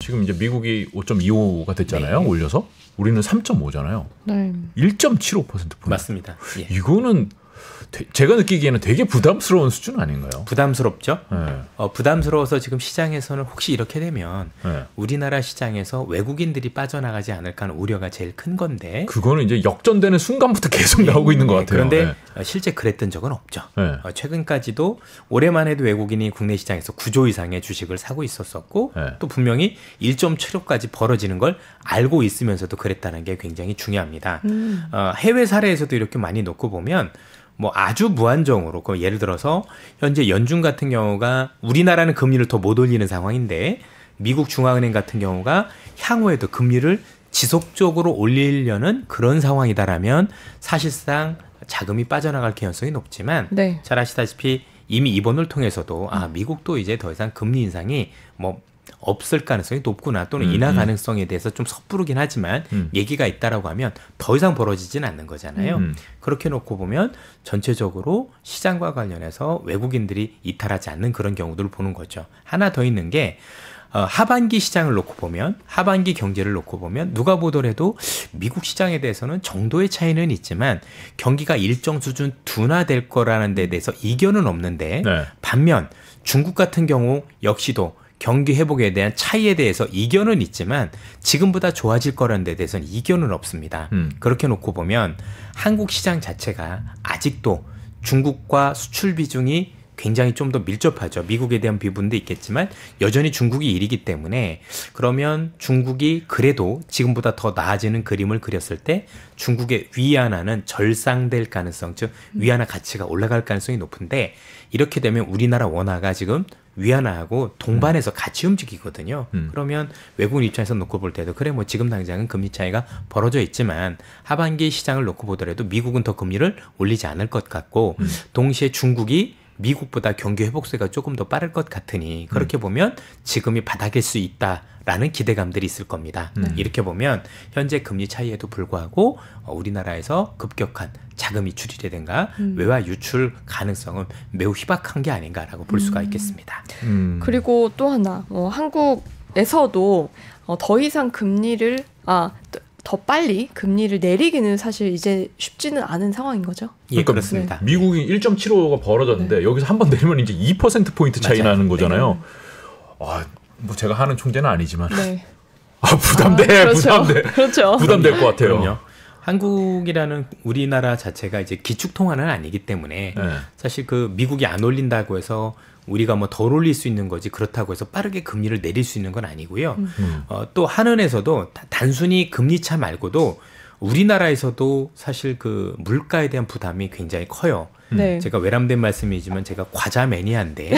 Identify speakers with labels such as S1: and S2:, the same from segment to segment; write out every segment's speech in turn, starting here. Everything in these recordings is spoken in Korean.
S1: 지금 이제 미국이 5.25가 됐잖아요.
S2: 네.
S1: 올려서 우리는 3.5잖아요.
S3: 네.
S1: 1.75%포인트.
S2: 맞습니다. 예.
S1: 이거는 제가 느끼기에는 되게 부담스러운 수준 아닌가요?
S2: 부담스럽죠.
S1: 네.
S2: 부담스러워서 지금 시장에서는 혹시 이렇게 되면
S1: 네.
S2: 우리나라 시장에서 외국인들이 빠져나가지 않을까 하는 우려가 제일 큰 건데
S1: 그거는 이제 역전되는 순간부터 계속 나오고 있는 것 같아요.
S2: 그런데 실제 그랬던 적은 없죠.
S1: 네.
S2: 최근까지도 올해만 해도 외국인이 국내 시장에서 9조 이상의 주식을 사고 있었었고
S1: 네.
S2: 또 분명히 1.75까지 벌어지는 걸 알고 있으면서도 그랬다는 게 굉장히 중요합니다. 해외 사례에서도 이렇게 많이 놓고 보면 뭐 아주 무한정으로 예를 들어서 현재 연준 같은 경우가 우리나라는 금리를 더 못 올리는 상황인데 미국 중앙은행 같은 경우가 향후에도 금리를 지속적으로 올리려는 그런 상황이다라면 사실상 자금이 빠져나갈 가능성이 높지만
S3: 네.
S2: 잘 아시다시피 이미 이번을 통해서도 미국도 이제 더 이상 금리 인상이 뭐 없을 가능성이 높구나 또는 인하 가능성에 대해서 좀 섣부르긴 하지만 얘기가 있다라고 하면 더 이상 벌어지진 않는 거잖아요. 그렇게 놓고 보면 전체적으로 시장과 관련해서 외국인들이 이탈하지 않는 그런 경우들을 보는 거죠. 하나 더 있는 게 하반기 시장을 놓고 보면 하반기 경제를 놓고 보면 누가 보더라도 미국 시장에 대해서는 정도의 차이는 있지만 경기가 일정 수준 둔화될 거라는 데 대해서 이견은 없는데
S1: 네.
S2: 반면 중국 같은 경우 역시도 경기 회복에 대한 차이에 대해서 이견은 있지만 지금보다 좋아질 거라는 데 대해서는 이견은 없습니다. 그렇게 놓고 보면 한국 시장 자체가 아직도 중국과 수출 비중이 굉장히 좀 더 밀접하죠. 미국에 대한 비분도 있겠지만 여전히 중국이 1위기 때문에 그러면 중국이 그래도 지금보다 더 나아지는 그림을 그렸을 때 중국의 위안화는 절상될 가능성, 즉 위안화 가치가 올라갈 가능성이 높은데 이렇게 되면 우리나라 원화가 지금 위안화하고 동반해서 같이 움직이거든요. 그러면 외국인 입장에서 놓고 볼 때도 그래 뭐 지금 당장은 금리 차이가 벌어져 있지만 하반기 시장을 놓고 보더라도 미국은 더 금리를 올리지 않을 것 같고 동시에 중국이 미국보다 경기 회복세가 조금 더 빠를 것 같으니 그렇게 보면 지금이 바닥일 수 있다라는 기대감들이 있을 겁니다. 이렇게 보면 현재 금리 차이에도 불구하고 우리나라에서 급격한 자금 이출이라든가 외화 유출 가능성은 매우 희박한 게 아닌가라고 볼 수가 있겠습니다.
S3: 그리고 또 하나 한국에서도 더 이상 금리를 더 빨리 금리를 내리기는 사실 이제 쉽지는 않은 상황인 거죠.
S2: 예, 그렇습니다.
S1: 미국이 1.75가 벌어졌는데 여기서 한 번 내리면 이제 2%포인트 차이
S2: 맞아요.
S1: 나는 거잖아요. 뭐 제가 하는 총재는 아니지만
S3: 네.
S1: 부담돼.
S3: 그렇죠.
S1: 부담될 것 같아요.
S2: 그럼요. 한국이라는 우리나라 자체가 이제 기축통화는 아니기 때문에
S1: 네.
S2: 사실 그 미국이 안 올린다고 해서 우리가 뭐 덜 올릴 수 있는 거지 그렇다고 해서 빠르게 금리를 내릴 수 있는 건 아니고요. 또 한은에서도 단순히 금리 차 말고도 우리나라에서도 사실 그 물가에 대한 부담이 굉장히 커요.
S3: 네.
S2: 제가 외람된 말씀이지만 제가 과자 매니아인데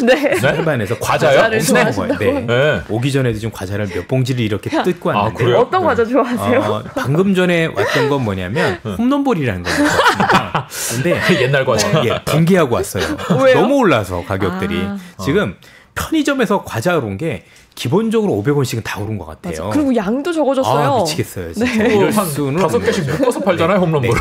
S3: 네.
S2: 해반에서
S1: 과자요?
S3: 과자를
S2: 엄청 먹어요.
S3: 좋아하신다고?
S2: 네.
S1: 네.
S2: 오기 전에도 지금 과자를 몇 봉지를 이렇게 뜯고 왔는데
S1: 그래요?
S3: 어떤 과자 좋아하세요?
S2: 방금 전에 왔던 건 뭐냐면 홈런볼이라는 거였습니다. 근데
S1: 옛날 과자.
S2: 예, 붕괴하고 왔어요.
S3: 왜요?
S2: 너무 올라서 가격들이 지금 편의점에서 과자를 온 게 기본적으로 500원씩은 다 오른 것 같아요.
S3: 맞아. 그리고 양도 적어졌어요.
S2: 미치겠어요. 진짜.
S3: 네.
S2: 이럴
S1: 한
S2: 수는
S1: 5개씩 묶어서 팔잖아요, 홈런볼은.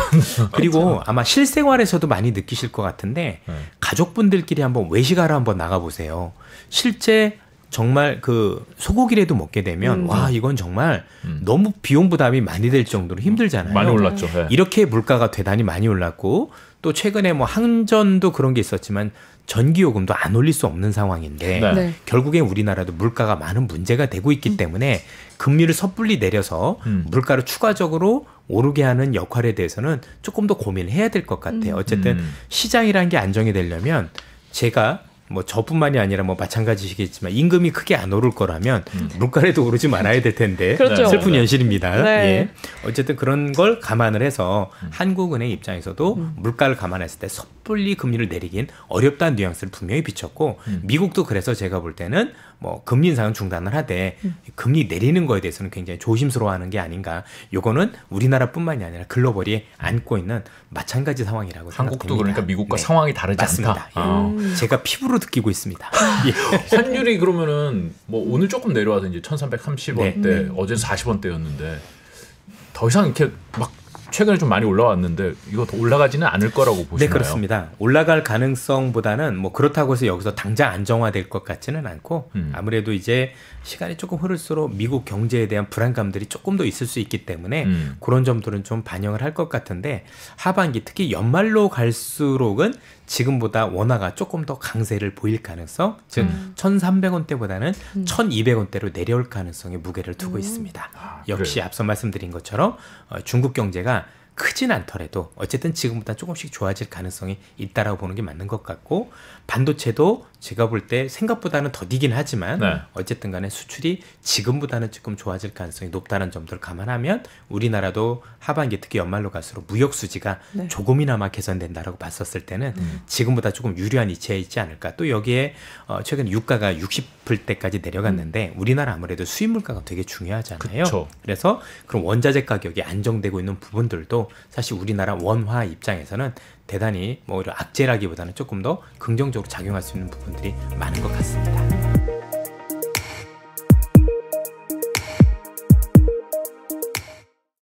S2: 그리고 아마 실생활에서도 많이 느끼실 것 같은데 가족분들끼리 한번 외식하러 한번 나가보세요. 실제 정말 그 소고기라도 먹게 되면 와 이건 정말 너무 비용 부담이 많이 될 정도로 힘들잖아요.
S1: 많이 올랐죠. 네.
S2: 이렇게 물가가 대단히 많이 올랐고 또 최근에 뭐 항전도 그런 게 있었지만 전기요금도 안 올릴 수 없는 상황인데
S1: 네.
S3: 네.
S2: 결국엔 우리나라도 물가가 많은 문제가 되고 있기 때문에 금리를 섣불리 내려서 물가를 추가적으로 오르게 하는 역할에 대해서는 조금 더 고민을 해야 될 것 같아요. 어쨌든 시장이라는 게 안정이 되려면 제가 뭐 저뿐만이 아니라 뭐 마찬가지시겠지만 임금이 크게 안 오를 거라면 물가라도 오르지 말아야 될 텐데
S3: 그렇죠.
S2: 슬픈 현실입니다.
S3: 네.
S2: 예. 어쨌든 그런 걸 감안을 해서 한국은행 입장에서도 물가를 감안했을 때 섣불리 금리를 내리긴 어렵다는 뉘앙스를 분명히 비췄고 미국도 그래서 제가 볼 때는 뭐 금리 인상은 중단을 하되 금리 내리는 거에 대해서는 굉장히 조심스러워하는 게 아닌가. 요거는 우리나라뿐만이 아니라 글로벌이 안고 있는 마찬가지 상황이라고
S1: 한국도
S2: 생각됩니다.
S1: 그러니까 미국과
S2: 네.
S1: 상황이 다르지
S2: 맞습니다.
S1: 않다.
S2: 예. 제가 피부로 느끼고 있습니다. 예.
S1: 환율이 그러면은 뭐 오늘 조금 내려와서 이제 1,330원대,
S2: 네.
S1: 어제 40원대였는데 더 이상 이렇게 막 최근에 좀 많이 올라왔는데 이거 더 올라가지는 않을 거라고 보시나요?
S2: 네, 그렇습니다. 올라갈 가능성보다는 뭐 그렇다고 해서 여기서 당장 안정화될 것 같지는 않고 아무래도 이제 시간이 조금 흐를수록 미국 경제에 대한 불안감들이 조금 더 있을 수 있기 때문에 그런 점들은 좀 반영을 할 것 같은데 하반기 특히 연말로 갈수록은 지금보다 원화가 조금 더 강세를 보일 가능성, 즉 1,300원대보다는 1,200원대로 내려올 가능성에 무게를 두고 있습니다. 역시
S1: 그래요?
S2: 앞서 말씀드린 것처럼 중국 경제가 크진 않더라도 어쨌든 지금보다 조금씩 좋아질 가능성이 있다라고 보는 게 맞는 것 같고 반도체도 제가 볼 때 생각보다는 더디긴 하지만
S1: 네.
S2: 어쨌든 간에 수출이 지금보다는 조금 좋아질 가능성이 높다는 점들을 감안하면 우리나라도 하반기 특히 연말로 갈수록 무역 수지가
S3: 네.
S2: 조금이나마 개선된다라고 봤었을 때는 지금보다 조금 유리한 위치에 있지 않을까. 또 여기에 최근 유가가 60불대까지 내려갔는데 우리나라 아무래도 수입 물가가 되게 중요하잖아요.
S1: 그쵸.
S2: 그래서 그런 원자재 가격이 안정되고 있는 부분들도 사실 우리나라 원화 입장에서는 대단히 뭐 악재라기보다는 조금 더 긍정적으로 작용할 수 있는 부분들이 많은 것 같습니다.